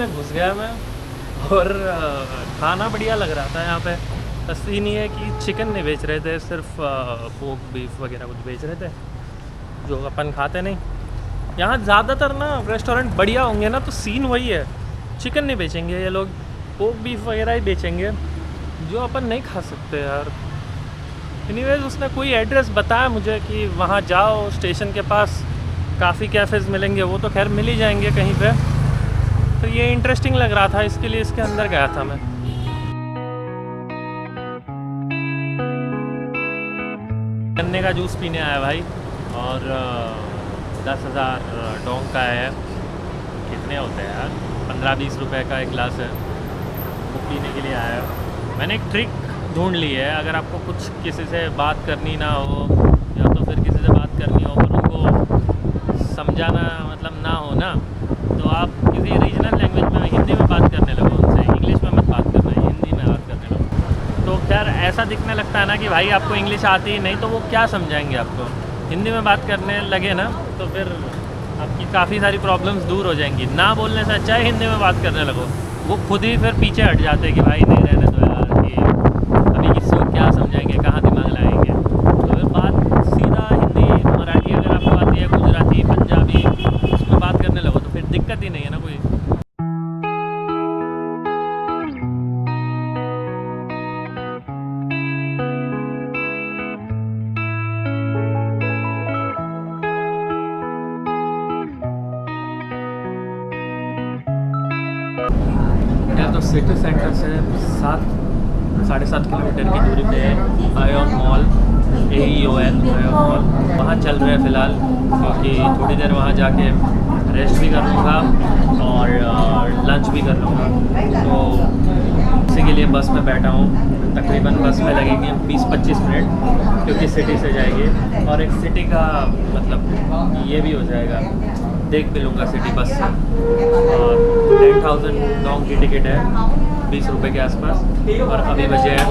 में घुस गया मैं। और खाना बढ़िया लग रहा था यहाँ पे। बस सीन ये है कि चिकन नहीं बेच रहे थे, सिर्फ पोर्क बीफ वगैरह कुछ बेच रहे थे जो अपन खाते नहीं। यहाँ ज़्यादातर ना रेस्टोरेंट बढ़िया होंगे ना तो सीन वही है, चिकन नहीं बेचेंगे ये लोग, पोर्क बीफ वगैरह ही बेचेंगे जो अपन नहीं खा सकते यार। एनीवेज उसने कोई एड्रेस बताया मुझे कि वहाँ जाओ स्टेशन के पास काफ़ी कैफ़ेज़ मिलेंगे, वो तो खैर मिल ही जाएंगे कहीं पे। तो ये इंटरेस्टिंग लग रहा था, इसके लिए इसके अंदर गया था मैं। गन्ने का जूस पीने आया भाई, और 10,000 डोंग का है। कितने होते हैं यार, 15-20 रुपए का एक गिलास है, वो पीने के लिए आया। मैंने एक ट्रिक ढूंढ ली है, अगर आपको कुछ किसी से बात करनी ना हो या तो फिर किसी से बात करनी हो पर उनको समझाना मतलब ना हो ना, तो आप किसी रीजनल लैंग्वेज में हिंदी में बात करने लगो उनसे, इंग्लिश में मत बात करना, हिंदी में बात करने लगो। तो खैर ऐसा दिखने लगता है ना कि भाई आपको इंग्लिश आती ही नहीं, तो वो क्या समझाएंगे आपको। हिंदी में बात करने लगे ना तो फिर आपकी काफ़ी सारी प्रॉब्लम्स दूर हो जाएंगी। ना बोलने से अच्छा है हिंदी में बात करने लगो, वो खुद ही फिर पीछे हट जाते हैं कि भाई नहीं रहने दो यार, कि अभी किसी को क्या समझाएंगे, कहाँ दिमाग लाएंगे। तो फिर बात सीधा हिंदी, मराठी अगर आपको आती है, गुजराती, पंजाबी, उसमें बात करने लगो तो फिर दिक्कत ही नहीं है ना कोई। यार तो सिटी सेंटर से 7-7.5 किलोमीटर की दूरी पे है ion mall, AEON ion mall. वहाँ चल रहे हैं फ़िलहाल, क्योंकि थोड़ी देर वहाँ जाके रेस्ट भी कर लूँगा और लंच भी कर लूँगा। तो इसी के लिए बस में बैठा हूँ। तकरीबन बस में लगेंगे 20-25 मिनट, क्योंकि सिटी से जाएगी और एक सिटी का मतलब ये भी हो जाएगा, देख भी लूँगा सिटी बस से। और 10,000 डोंग की टिकट है, 20 रुपये के आसपास, और अभी बजे हैं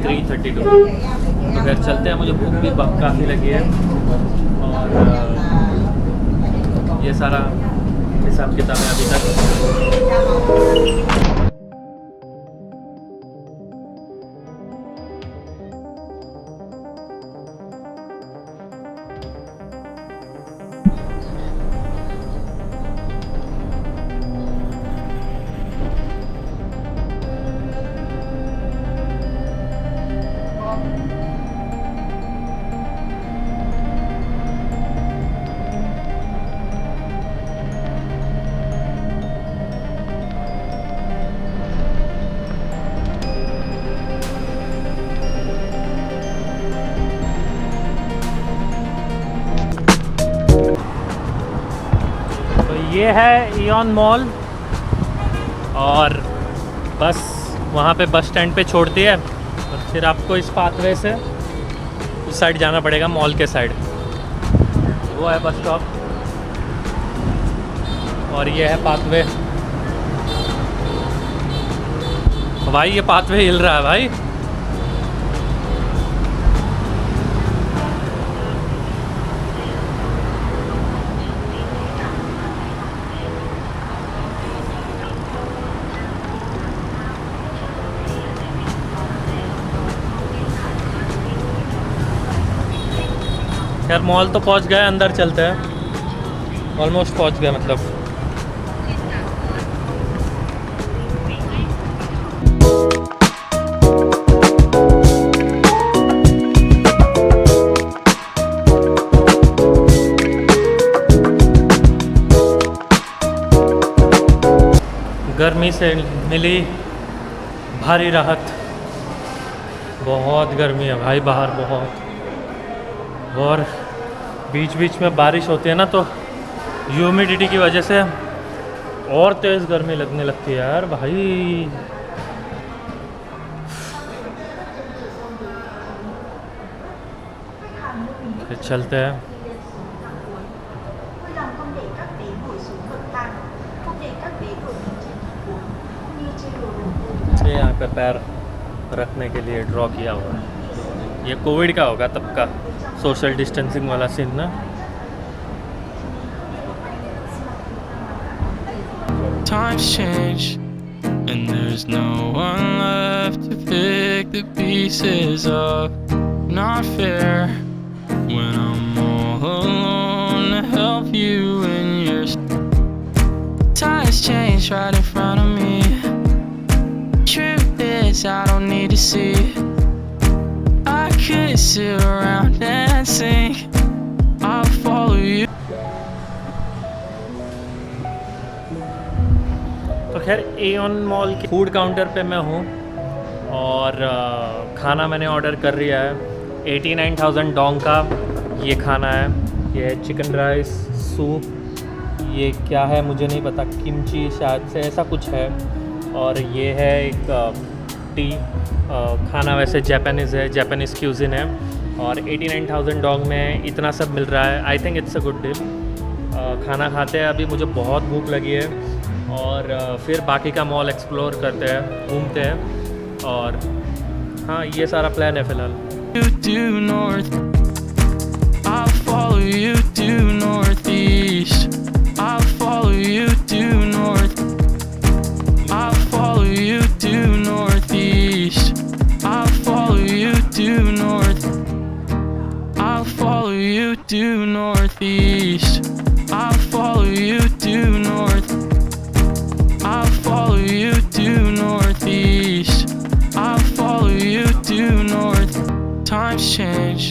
3:32। तो फिर चलते हैं, मुझे भूख भी काफ़ी लगी है। और ये सारा हिसाब किताब है अभी तक। ये है इयॉन मॉल, और बस वहाँ पे बस स्टैंड पे छोड़ती है और फिर आपको इस पाथवे से उस साइड जाना पड़ेगा, मॉल के साइड। वो है बस स्टॉप और ये है पाथवे। भाई ये पाथवे हिल रहा है भाई। यार मॉल तो पहुंच गए, अंदर चलते हैं। ऑलमोस्ट पहुंच गए मतलब। गर्मी से मिली भारी राहत। बहुत गर्मी है भाई बाहर, बहुत। और बीच बीच में बारिश होती है ना, तो ह्यूमिडिटी की वजह से और तेज़ गर्मी लगने लगती है यार भाई। फिर चलते हैं। ये यहाँ पे पैर रखने के लिए ड्रॉ किया हुआ है। ये कोविड का होगा तब का सोशल डिस्टेंसिंग वाला सीन ना। Times change, and there's no one left to pick the pieces up. Not fair when I'm all alone to help you in your times change right in front of me. Truth is, I don't need to see. I could sit around and sing. I'll follow you. तो खैर Aon mall के food counter पे मैं हूँ और खाना मैंने order कर लिया है। 89,000 डोंग का ये खाना है। ये है चिकन राइस सूप, ये क्या है मुझे नहीं पता, किमची शायद से ऐसा कुछ है। और ये है एक टी। खाना वैसे जापानीज़ है, जापानीज़ क्यूजिन है और 89,000 डोंग में इतना सब मिल रहा है। I think it's a good deal. खाना खाते हैं, अभी मुझे बहुत भूख लगी है और फिर बाकी का मॉल एक्सप्लोर करते हैं, घूमते हैं। और हाँ, ये सारा प्लान है फ़िलहाल। You due north, I'll follow you due northeast. I'll follow you due north. I'll follow you due northeast. I'll follow you due north. I'll follow you due northeast. I'll follow you due north. I'll follow you due northeast. I'll follow you due north. Times change,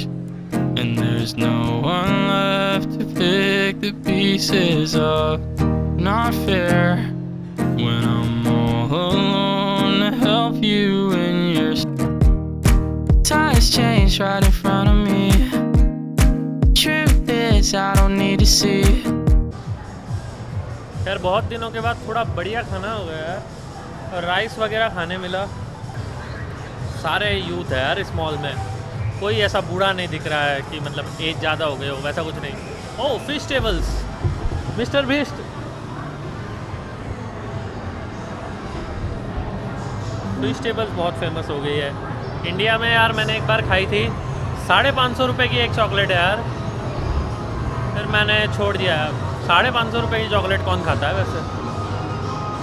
and there's no one left to pick the pieces up. Not fair when I'm all alone to help you in your times change right in front of me. Truth is, I don't need to see. यार बहुत दिनों के बाद थोड़ा बढ़िया खाना हो गया यार, और राइस वगैरह खाने मिला। सारे यूथ है यार इस मॉल में, कोई ऐसा बूढ़ा नहीं दिख रहा है कि मतलब एज ज़्यादा हो गई हो, वैसा कुछ नहीं। Oh fish tables, Mister Beast. Fish tables बहुत फेमस हो गई है इंडिया में यार। मैंने एक बार खाई थी, 550 रुपये की एक चॉकलेट है यार, फिर मैंने छोड़ दिया। 550 रुपये की चॉकलेट कौन खाता है वैसे।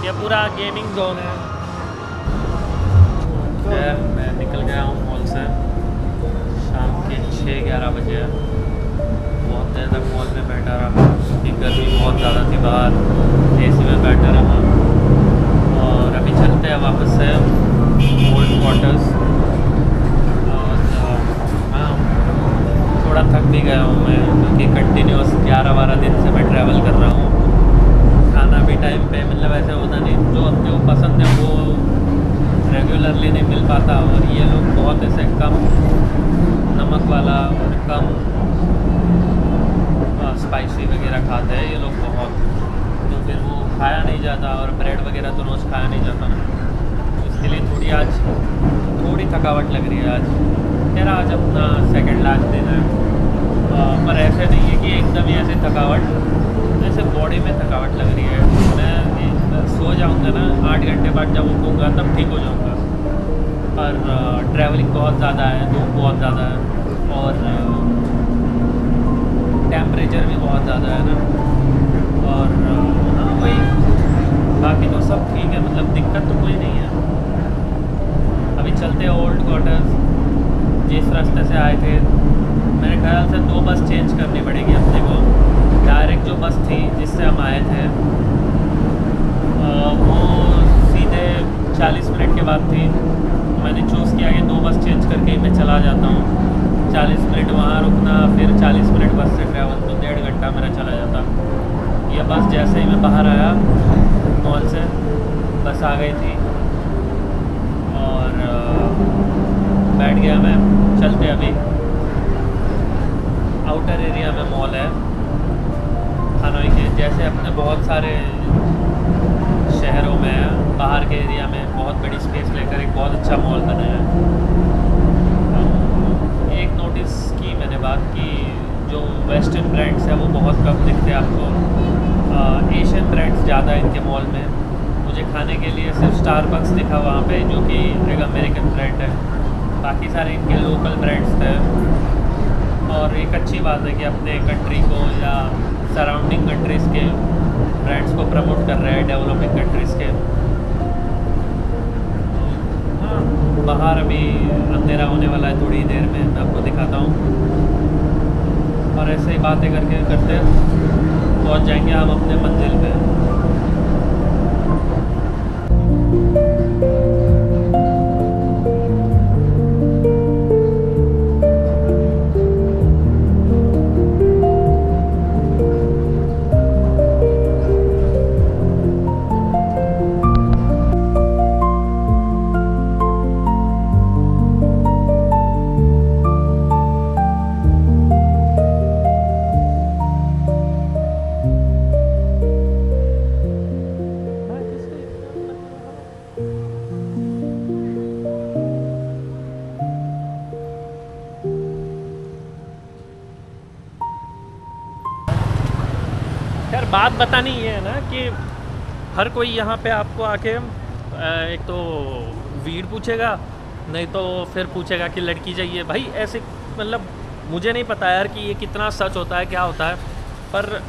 ये पूरा गेमिंग जोन है। यार मैं निकल गया हूँ मॉल से, शाम के 6-11 बजे है। बहुत देर तक मॉल में बैठा रहा क्योंकि गर्मी बहुत ज़्यादा थी बाहर, एसी में बैठा रहा। और अभी चलते हैं वापस से ओल्ड क्वार्टर्स। और हाँ, थोड़ा थक भी गया हूँ मैं क्योंकि कंटिन्यूस 11-12 दिन से मैं ट्रैवल कर रहा हूँ। खाना भी टाइम पे मतलब ऐसे होता नहीं, जो अपने को पसंद है वो रेगुलरली नहीं मिल पाता। और ये लोग बहुत ऐसे कम नमक वाला और कम स्पाइसी वगैरह खाते हैं ये लोग बहुत, तो फिर वो खाया नहीं जाता। और ब्रेड वगैरह तो रोज़ खाया नहीं जाता ना, तो इसके लिए थोड़ी थकावट लग रही है आज। मेरा आज अपना सेकंड लास्ट दिन है, पर ऐसे नहीं है कि एकदम ही ऐसे थकावट, जैसे बॉडी में थकावट लग रही है। मैं सो जाऊँगा ना 8 घंटे बाद, जब उठूँगा तब ठीक हो जाऊँगा। पर ट्रैवलिंग बहुत ज़्यादा है, धूप बहुत ज़्यादा है और टेम्परेचर भी बहुत ज़्यादा है ना। और हाँ वही, बाकी तो सब ठीक है, मतलब दिक्कत तो कोई नहीं है। अभी चलते हैं ओल्ड क्वार्टर्स। जिस रास्ते से आए थे मेरे ख्याल से 2 बस चेंज करनी पड़ेगी अपने को। डायरेक्ट जो बस थी जिससे हम आए थे वो सीधे 40 मिनट के बाद थी। मैंने चूज़ किया कि 2 बस चेंज करके ही मैं चला जाता हूँ। 40 मिनट वहाँ रुकना, फिर 40 मिनट बस से ट्रैवल, तो 1.5 घंटा मेरा चला जाता। ये बस जैसे ही मैं बाहर आया मॉल से, बस आ गई थी और बैठ गया मैं। चलते अभी आउटर एरिया में मॉल है हनोई के, जैसे अपने बहुत सारे शहरों में है। बाहर के एरिया में बहुत बड़ी स्पेस लेकर एक बहुत अच्छा मॉल बनाया है। एक नोटिस की मैंने बात कि जो वेस्टर्न ब्रांड्स है वो बहुत कम दिखते हैं आपको, एशियन ब्रांड्स ज़्यादा है इनके मॉल में। मुझे खाने के लिए सिर्फ स्टारबक्स दिखा वहाँ पे, जो कि एक अमेरिकन ब्रांड है। बाकी सारे इनके लोकल ब्रांड्स थे। और एक अच्छी बात है कि अपने कंट्री को या सराउंडिंग कंट्रीज़ के ब्रांड्स को प्रमोट कर रहे हैं डेवलपिंग कंट्रीज़ के। हाँ, बाहर अभी अंधेरा होने वाला है थोड़ी देर में, मैं आपको दिखाता हूँ। और ऐसे ही बातें करके करते पहुँच जाएंगे हम अपने मंजिल पे। यार बात बतानी ये है ना कि हर कोई यहाँ पे आपको आके एक तो वीड पूछेगा, नहीं तो फिर पूछेगा कि लड़की चाहिए। भाई ऐसे मतलब मुझे नहीं पता यार कि ये कितना सच होता है, क्या होता है, पर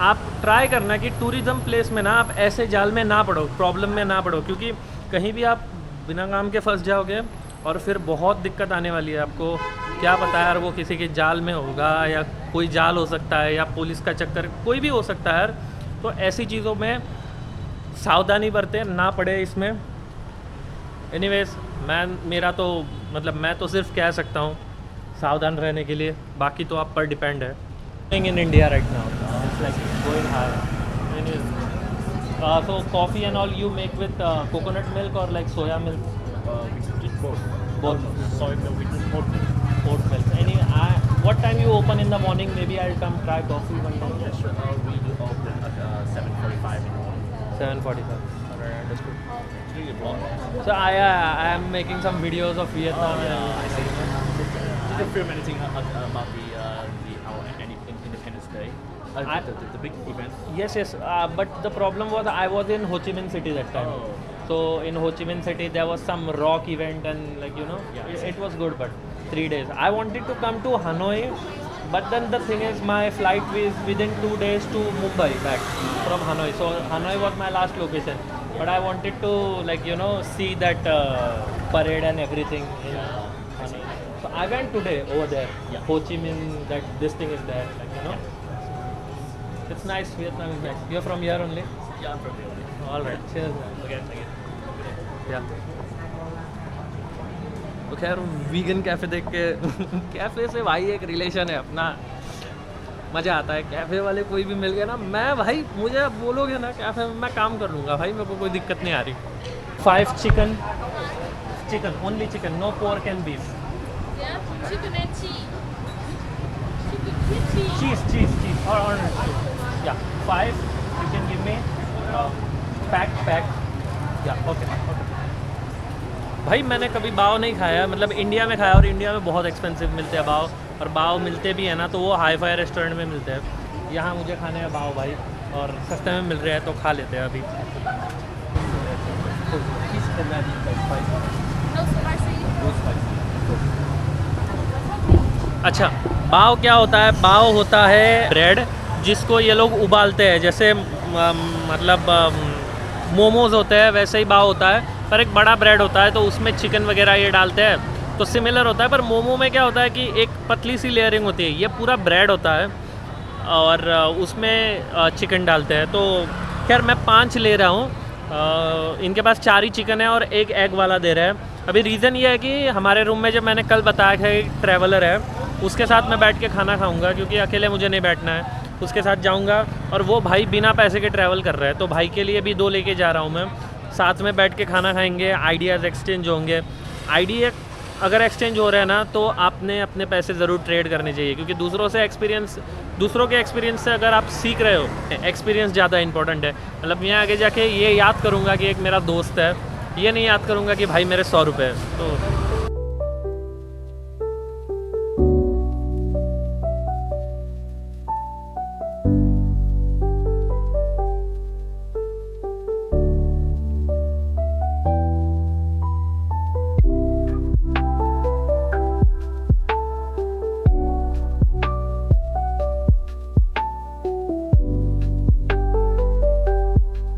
आप ट्राई करना कि टूरिज़्म प्लेस में ना आप ऐसे जाल में ना पड़ो, प्रॉब्लम में ना पड़ो, क्योंकि कहीं भी आप बिना काम के फंस जाओगे और फिर बहुत दिक्कत आने वाली है आपको। क्या पता यार वो किसी के जाल में होगा, या कोई जाल हो सकता है, या पुलिस का चक्कर, कोई भी हो सकता है यार। तो ऐसी चीज़ों में सावधानी बरतें, ना पड़े इसमें। एनीवेज मेरा तो मतलब मैं तो सिर्फ कह सकता हूँ सावधान रहने के लिए, बाकी तो आप पर डिपेंड है। In India right now it's like going high. Anyways so coffee and all you make with coconut milk or like soya milk? Both. Soy milk, we drink oat milk. Oat milk. What time you open in the morning? Maybe I'll come try coffee one day. Yeah, sure. We do open at 7:45 in the morning. 7:45. Alright, understood. It's really a blog. So I am making some videos of Vietnam. I see. Did you film anything about our Independence Day? The big event? Yes. But the problem was I was in Ho Chi Minh City that time. Oh. So in Ho Chi Minh City there was some rock event and like Yeah, it was good, but 3 days. I wanted to come to Hanoi, but then the thing is my flight was within 2 days to Mumbai back from Hanoi. So Hanoi was my last location, but I wanted to like see that parade and everything in Hanoi. So I went today over there. Yeah. Ho Chi Minh, that this thing is there, like It's nice. Vietnam is nice. You're from here only? Yeah, I'm from here. All right. Cheers. Okay. या तो खैर vegan cafe देख के cafe से भाई एक relation है अपना, मज़ा आता है। कैफ़े वाले कोई भी मिल गया ना, मैं भाई मुझे आप बोलोगे ना कैफ़े में मैं काम कर लूँगा भाई, मेरे को कोई दिक्कत नहीं आ रही। 5 chicken only chicken, no pork and beef. Yeah, chicken and cheese. Chicken with cheese. Cheese और या 5 you can give me pack या ओके। भाई मैंने कभी बाव नहीं खाया, मतलब इंडिया में खाया, और इंडिया में बहुत एक्सपेंसिव मिलते हैं बाव, और बाव मिलते भी हैं ना तो वो हाई फाई रेस्टोरेंट में मिलते हैं। यहाँ मुझे खाने हैं बाव भाई, और सस्ते में मिल रहे हैं तो खा लेते हैं अभी। No spicy. अच्छा, बाव क्या होता है? बाव होता है ब्रेड जिसको ये लोग उबालते हैं, जैसे मतलब मोमोज होते हैं वैसे ही बाव होता है, पर एक बड़ा ब्रेड होता है तो उसमें चिकन वगैरह ये डालते हैं, तो सिमिलर होता है। पर मोमो में क्या होता है कि एक पतली सी लेयरिंग होती है, ये पूरा ब्रेड होता है और उसमें चिकन डालते हैं। तो खैर मैं 5 ले रहा हूँ, इनके पास 4 ही चिकन है और एक एग वाला दे रहे हैं। अभी रीज़न ये है कि हमारे रूम में जब मैंने कल बताया कि एक ट्रैवलर है, उसके साथ मैं बैठ के खाना खाऊंगा, क्योंकि अकेले मुझे नहीं बैठना है, उसके साथ जाऊंगा। और वो भाई बिना पैसे के ट्रैवल कर रहा है, तो भाई के लिए भी 2 लेके जा रहा हूँ मैं, साथ में बैठ के खाना खाएंगे, आइडियाज़ एक्सचेंज होंगे। आइडिया अगर एक्सचेंज हो रहा है ना तो आपने अपने पैसे ज़रूर ट्रेड करने चाहिए, क्योंकि दूसरों के एक्सपीरियंस से अगर आप सीख रहे हो, एक्सपीरियंस ज़्यादा इंपॉर्टेंट है। मतलब मैं आगे जाके ये याद करूँगा कि एक मेरा दोस्त है, ये नहीं याद करूँगा कि भाई मेरे 100 रुपये है। तो